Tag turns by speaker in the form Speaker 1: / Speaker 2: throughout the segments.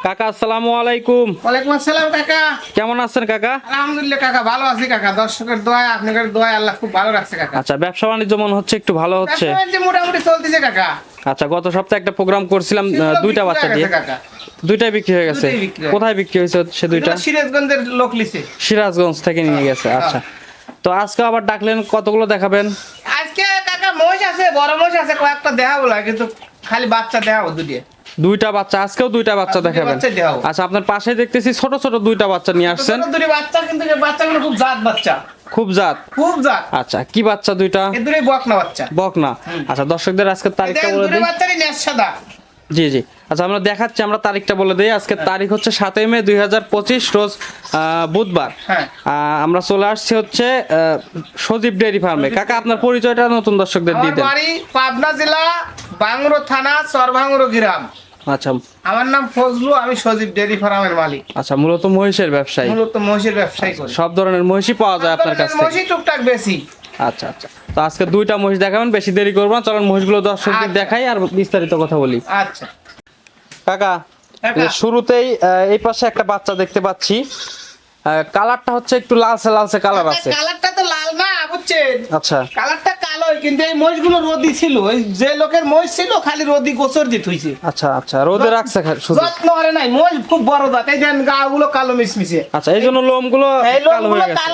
Speaker 1: কাকা আসসালামু আলাইকুম।
Speaker 2: ওয়ালাইকুম আসসালাম কাকা।
Speaker 1: কেমন আছেন কাকা?
Speaker 2: আলহামদুলিল্লাহ কাকা, ভালো আছি কাকা। দর্শকের দোয়ায় আপনাদের দোয়ায় আল্লাহ খুব ভালো রাখছে কাকা।
Speaker 1: আচ্ছা, ব্যবসা বাণিজ্য মনে হচ্ছে একটু ভালো হচ্ছে।
Speaker 2: ব্যবসা বাণিজ্য মোটামুটি চলতেছে কাকা।
Speaker 1: আচ্ছা, গত সপ্তাহে একটা প্রোগ্রাম করছিলাম দুইটা বাচ্চা দিয়ে,
Speaker 2: কাকা
Speaker 1: দুইটাই বিক্রি হয়ে গেছে।
Speaker 2: দুইটাই বিক্রি হয়ে
Speaker 1: কোথায় বিক্রি হয়েছে সে দুইটা?
Speaker 2: সিরাজগঞ্জের লোক লিছে।
Speaker 1: সিরাজগঞ্জ থেকে নিয়ে গেছে। আচ্ছা, তো আজকে আবার ডাকলেন, কতগুলো দেখাবেন?
Speaker 2: আজকে কাকা মহিষ আছে, বড় মহিষ আছে কয়েকটা দেখাবো না, কিন্তু খালি বাচ্চা দেখাবো দুটিয়ে।
Speaker 1: দুইটা বাচ্চা, আজকেও দুইটা বাচ্চা
Speaker 2: দুইটা
Speaker 1: দেখাবেন?
Speaker 2: বাচ্চা দেখাবো।
Speaker 1: আচ্ছা, আপনার পাশে দেখতেছি ছোট ছোট দুইটা বাচ্চা নিয়ে আসছেন।
Speaker 2: ছোট দুটি বাচ্চা, কিন্তু এই বাচ্চাগুলো খুব জাত বাচ্চা।
Speaker 1: খুব জাত?
Speaker 2: খুব জাত।
Speaker 1: আচ্ছা, কি বাচ্চা দুইটা?
Speaker 2: এই দুটি বকনা বাচ্চা।
Speaker 1: বকনা। আচ্ছা, দর্শকদের আজকে তারিখটা বলে
Speaker 2: দুটি
Speaker 1: দিই।
Speaker 2: বাচ্চারই নেশ সাদা।
Speaker 1: জি জি, আচ্ছা আমরা দেখাচ্ছি, আমরা তারিখটা বলে দিই। আজকের তারিখ হচ্ছে 7 মে 2025, রোজ বুধবার।
Speaker 2: হ্যাঁ।
Speaker 1: আমরা চলে আসছি হচ্ছে সজীব ডেয়ারি ফার্মে। কাকা, আপনার পরিচয়টা নতুন দর্শকদের দিয়ে
Speaker 2: আমার
Speaker 1: দেন।
Speaker 2: বাড়ি পাবনা জেলা, বাংরো থানা, চরভাঙ্গরো গ্রাম।
Speaker 1: আচ্ছা
Speaker 2: আমার নাম ফজলু, আমি সজীব ডেয়ারি ফার্মের মালিক।
Speaker 1: আচ্ছা, মূলত মহিষের ব্যবসায়ী?
Speaker 2: মূলত মহিষের ব্যবসায়ী করি।
Speaker 1: সব ধরনের মহিষই পাওয়া যায় আপনার কাছ থেকে?
Speaker 2: মহিষই টুকটাক বেশি।
Speaker 1: আচ্ছা আচ্ছা, তো আজকে দুইটা মহিষ দেখাবেন, বেশি দেরি করবো না, চলেন মহিষগুলো দর্শকদের
Speaker 2: আচ্ছা।
Speaker 1: দেখাই আর বিস্তারিত কথা বলি।
Speaker 2: আচ্ছা
Speaker 1: কাকা,
Speaker 2: কাকা।
Speaker 1: শুরুতেই এই পাশে একটা বাচ্চা দেখতে পাচ্ছি। কালারটা হচ্ছে একটু লালচে লালচে কালার আছে।
Speaker 2: কালারটা তো লাল না, বুঝছেন?
Speaker 1: আচ্ছা
Speaker 2: কালারটা কালো, কিন্তু এই মহিষগুলো রোদি ছিল। এই যে লোকের মহিষ ছিল খালি রোদি গোচর দিতে হইছে।
Speaker 1: আচ্ছা আচ্ছা, রোদে রাখছে শুধু?
Speaker 2: যত্ন করে নাই, মহিষ খুব বড় জাত। এই দেন গা গুলো কালো মিশমিশে।
Speaker 1: আচ্ছা, এই জন্য লোমগুলো
Speaker 2: এই
Speaker 1: কালো হয়ে
Speaker 2: লোমগুলো
Speaker 1: গেছে।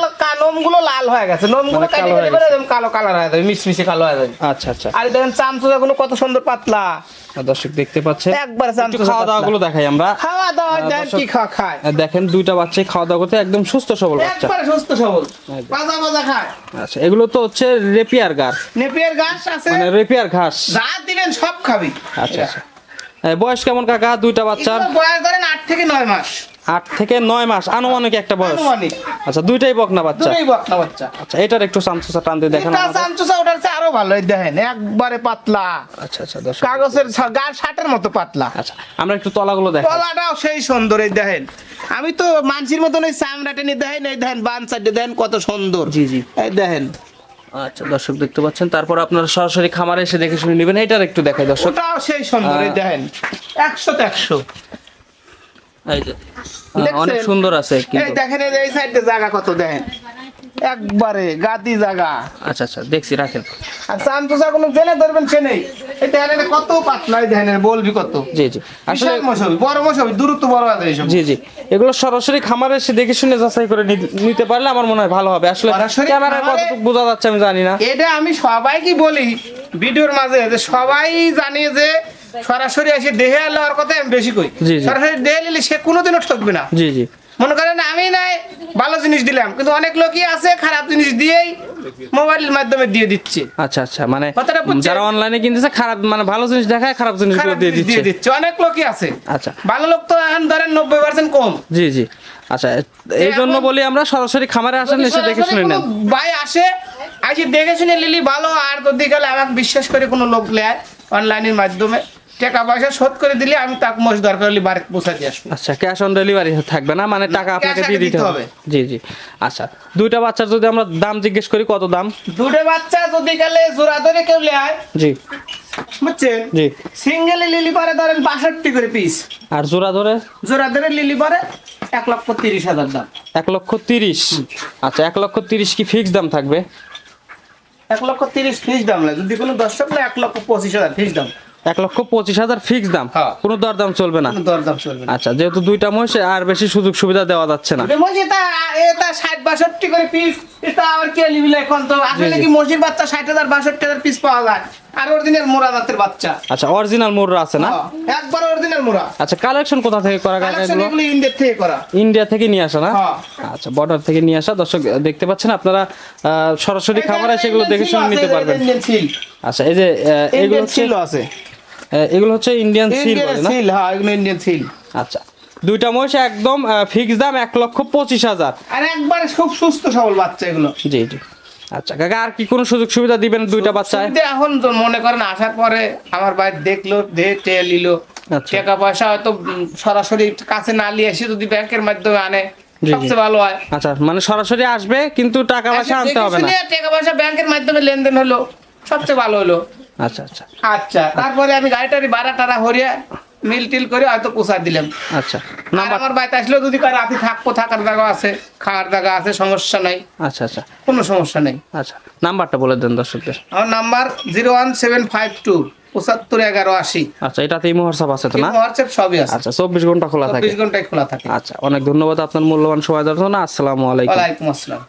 Speaker 2: লোমগুলো লাল হয়ে গেছে। লোমগুলো
Speaker 1: মানে কালো হয়ে
Speaker 2: কালো হয়ে গেছে, কালো কালার হয়ে যাবে, মিশমিশে কালো হয়ে যাবে।
Speaker 1: আচ্ছা আচ্ছা,
Speaker 2: আর দেখেন চামচুজাগুলো কত সুন্দর পাতলা।
Speaker 1: দর্শক দেখতে পাচ্ছেন,
Speaker 2: একবার
Speaker 1: একটু
Speaker 2: চামচুজা
Speaker 1: খাওয়া দাওয়া গুলো দেখাই আমরা।
Speaker 2: খাওয়া দাওয়া দেন
Speaker 1: দর্শক,
Speaker 2: কি খায়।
Speaker 1: দেখেন দুইটা বাচ্চা খাওয়া দাওয়া করতে একদম সুস্থ সবল বাচ্চা।
Speaker 2: একবারে সুস্থ সবল,
Speaker 1: একদম।
Speaker 2: পাজা পাজা খায়।
Speaker 1: আচ্ছা, এগুলো তো হচ্ছে রেপিয়ার ঘাস,
Speaker 2: নেপিয়ার ঘাস আছে,
Speaker 1: মানে রেপিয়ার ঘাস।
Speaker 2: যা দিবেন সব খাবি।
Speaker 1: আচ্ছা আচ্ছা, বয়স কেমন কাকা দুইটা বাচ্চার?
Speaker 2: এগুলো বয়স ধরেন 8 থেকে 9 মাস।
Speaker 1: 8 থেকে 9 মাস আনুমানিক একটা বয়স।
Speaker 2: আনুমানিক।
Speaker 1: আচ্ছা, দুইটাই বকনা বাচ্চা?
Speaker 2: দুটোই বকনা বাচ্চা।
Speaker 1: আচ্ছা, এটার একটু চামচুসা টান দিয়ে দেখেন
Speaker 2: এটা
Speaker 1: আমাদের।
Speaker 2: চামচুসা ওটার চেয়ে আরো ভালো, এই দেখেন একবারে পাতলা,
Speaker 1: আচ্ছা আচ্ছা দর্শক,
Speaker 2: কাগজের গার শার্টের মতো পাতলা।
Speaker 1: আচ্ছা আমরা একটু তলাগুলো দেখাই।
Speaker 2: গলাটাও সেই সুন্দর, এই দেখেন। আমি তো মানসির মতন এই চামড়াটা নিয়ে দেখেন, এই দেখেন বান সাইডে দেখেন কত সুন্দর।
Speaker 1: জি জি,
Speaker 2: এই দেখেন।
Speaker 1: আচ্ছা দর্শক দেখতে পাচ্ছেন, তারপর আপনারা সরাসরি খামারে এসে দেখে শুনে নেবেন। এটার একটু দেখাই দর্শক।
Speaker 2: ওটাও সেই সুন্দর, এই দেখেন 100 তে 100।
Speaker 1: এই যে
Speaker 2: দেখছেন?
Speaker 1: অনেক সুন্দর আছে
Speaker 2: এই
Speaker 1: কিন্তু।
Speaker 2: দেখেন, এই সাইডে জায়গা কত দেখেন, একবারে গাদি জায়গা।
Speaker 1: আচ্ছা আচ্ছা, দেখছি, রাখেন।
Speaker 2: আর চামচুসা কোনো জেনে ধরবেন সে নেই। এই দেখেন এটা কত পাতলা, এই দেখেন বলবি কত।
Speaker 1: জি জি, আসলে
Speaker 2: বিশাল মশাবি, বড় মশাবি, দূরত্ব বড় আছে এইসব।
Speaker 1: জি জি, এগুলো সরাসরি খামারে এসে দেখে শুনে যাচাই করে নিতে পারলে আমার মনে হয় ভালো হবে। আসলে
Speaker 2: সরাসরি
Speaker 1: ক্যামেরায়
Speaker 2: খামারে-
Speaker 1: কতটুকু বোঝা যাচ্ছে আমি জানি না।
Speaker 2: এটা আমি সবাইকে বলি ভিডিওর মাঝে, যে সবাই জানে যে সরাসরি এসে দেহে লওয়ার কথা আমি বেশি কই।
Speaker 1: জি, জি।
Speaker 2: সরাসরি দেহে নিলে সে কোনোদিনও ঠকবে না।
Speaker 1: জি জি,
Speaker 2: মনে করেন আমি নাই ভালো জিনিস দিলাম, কিন্তু অনেক লোকই আছে খারাপ জিনিস দিয়েই মোবাইলের মাধ্যমে দিয়ে দিচ্ছে।
Speaker 1: আচ্ছা আচ্ছা, মানে
Speaker 2: কথাটা বুঝছেন?
Speaker 1: যারা অনলাইনে কিনতেছে খারাপ, মানে ভালো জিনিস দেখায় খারাপ জিনিসগুলো
Speaker 2: খারাপ
Speaker 1: দিয়ে
Speaker 2: জিনিস দিয়ে
Speaker 1: দিচ্ছে।
Speaker 2: দিচ্ছে, অনেক লোকই আছে।
Speaker 1: আচ্ছা,
Speaker 2: ভালো লোক তো এখন ধরেন 90% কম।
Speaker 1: জি জি, আচ্ছা এই জন্য বলি আমরা সরাসরি খামারে আসেন, এসে দেখে শুনে নেন।
Speaker 2: ভাই আসে দেখে শুনে লিলি ভালো। আর যদি গেলে আমাকে বিশ্বাস করে কোনো লোক নেয় অনলাইনের মাধ্যমে, টাকা পয়সা শোধ করে দিলে আমি তাকে মোষ দরকার হলে বাড়িতে পৌঁছে দিয়ে আসবো।
Speaker 1: আচ্ছা, ক্যাশ অন ডেলিভারি থাকবে না, মানে টাকা আপনাকে
Speaker 2: cash
Speaker 1: দিয়ে
Speaker 2: আগে
Speaker 1: দিতে
Speaker 2: দিতে
Speaker 1: হবে?
Speaker 2: হবে।
Speaker 1: জি জি, আচ্ছা দুইটা বাচ্চার যদি আমরা দাম জিজ্ঞেস করি, কত দাম?
Speaker 2: দুটো বাচ্চা যদি গেলে জোড়া ধরে কেউ নেয়,
Speaker 1: জি
Speaker 2: বুঝছেন?
Speaker 1: জি,
Speaker 2: সিঙ্গেলে লিলি পারে ধরেন 62 করে পিস।
Speaker 1: আর জোড়া ধরে?
Speaker 2: জোড়া ধরে লিলি পারে 1,30,000 দাম।
Speaker 1: 1,30,000। আচ্ছা, 1,30,000 কি ফিক্স দাম থাকবে?
Speaker 2: 1,30,000 ফিক্স দাম না, যদি কোনো দর্শক না 1,25,000 ফিক্স দাম।
Speaker 1: 1,25,000 ফিক্স দাম,
Speaker 2: হ্যাঁ।
Speaker 1: কোনো দরদাম চলবে না?
Speaker 2: কোনো দরদাম চলবে না।
Speaker 1: আচ্ছা, যেহেতু দুইটা মহিষে আর বেশি সুযোগ সুবিধা দেওয়া যাচ্ছে না।
Speaker 2: মসজিদ এটা 60-62 করে পিস, এটা আবার কে লিবিলে এখন তো আসলে
Speaker 1: জি, জি।
Speaker 2: কি মসজিদ বাচ্চা 60,000-62,000 পিস পাওয়া যায়। আর অরিজিনাল মোরা জাতের বাচ্চা।
Speaker 1: আচ্ছা, অরিজিনাল মুররা আছে না?
Speaker 2: একবার অরিজিনাল মোরা।
Speaker 1: আচ্ছা, কালেকশন কোথা থেকে করা কাকা
Speaker 2: কালেকশন
Speaker 1: এগুলো?
Speaker 2: এগুলো ইন্ডিয়া থেকে করা।
Speaker 1: ইন্ডিয়া থেকে নিয়ে আসা না?
Speaker 2: হ্যাঁ।
Speaker 1: আচ্ছা, বর্ডার থেকে নিয়ে আসা। দর্শক দেখতে পাচ্ছেন, আপনারা সরাসরি খামারে সেগুলো দেখে শুনে নিতে পারবেন।
Speaker 2: Indian seal.
Speaker 1: আচ্ছা, এই যে এগুলো
Speaker 2: ইন্ডিয়ান
Speaker 1: হচ্ছে
Speaker 2: সিল আছে।
Speaker 1: এগুলো হচ্ছে ইন্ডিয়ান সিল
Speaker 2: ইন্ডিয়ান
Speaker 1: বলে না?
Speaker 2: সিল, হ্যাঁ এগুলো ইন্ডিয়ান সিল।
Speaker 1: আচ্ছা, দুইটা মহিষ একদম ফিক্স দাম 1,25,000।
Speaker 2: আর একবারে খুব সুস্থ সবল বাচ্চা এগুলো।
Speaker 1: জি জি, আচ্ছা কাকা, আর কি কোনো সুযোগ সুবিধা দিবেন দুইটা বাচ্চায়?
Speaker 2: সুবিধা এখন তো মনে করেন আসার পরে আমার ভাই দেখলো, দেখে নিল,
Speaker 1: আচ্ছা।
Speaker 2: টাকা পয়সা হয়তো সরাসরি কাছে না নিয়ে এসে যদি ব্যাংকের মাধ্যমে আনে
Speaker 1: জি, জি।
Speaker 2: সবচেয়ে ভালো হয়।
Speaker 1: আচ্ছা, মানে সরাসরি আসবে কিন্তু টাকা পয়সা আনতে হবে না?
Speaker 2: টাকা পয়সা ব্যাংকের মাধ্যমে লেনদেন হলো সবচেয়ে ভালো হলো।
Speaker 1: আচ্ছা আচ্ছা,
Speaker 2: আচ্ছা, তারপরে আমি গাড়িটারি ভাড়া টাড়া হরিয়া মিল টিল করে হয়তো পোষা দিলাম।
Speaker 1: আচ্ছা
Speaker 2: আর
Speaker 1: নাম্বার
Speaker 2: আমার বাড়িতে আসলেও যদি কয় রাতে থাকবো, থাকার জায়গা আছে, খাওয়ার জায়গা আছে, সমস্যা নাই,
Speaker 1: আচ্ছা আচ্ছা
Speaker 2: কোনো সমস্যা নেই।
Speaker 1: আচ্ছা নাম্বারটা বলে দেন দর্শকদের।
Speaker 2: আমার নাম্বার 01752 751180।
Speaker 1: আচ্ছা এটাতে ইমো হোয়াটসঅ্যাপ আছে তো না?
Speaker 2: হোয়াটসঅ্যাপ সবই আছে,
Speaker 1: আচ্ছা 24 ঘন্টা খোলা থাকে।
Speaker 2: 24 ঘন্টায় খোলা থাকে।
Speaker 1: আচ্ছা অনেক ধন্যবাদ আপনার মূল্যবান সময় দেওয়ার জন্য। আসসালামু আলাইকুম।
Speaker 2: ওয়ালাইকুম আসসালাম।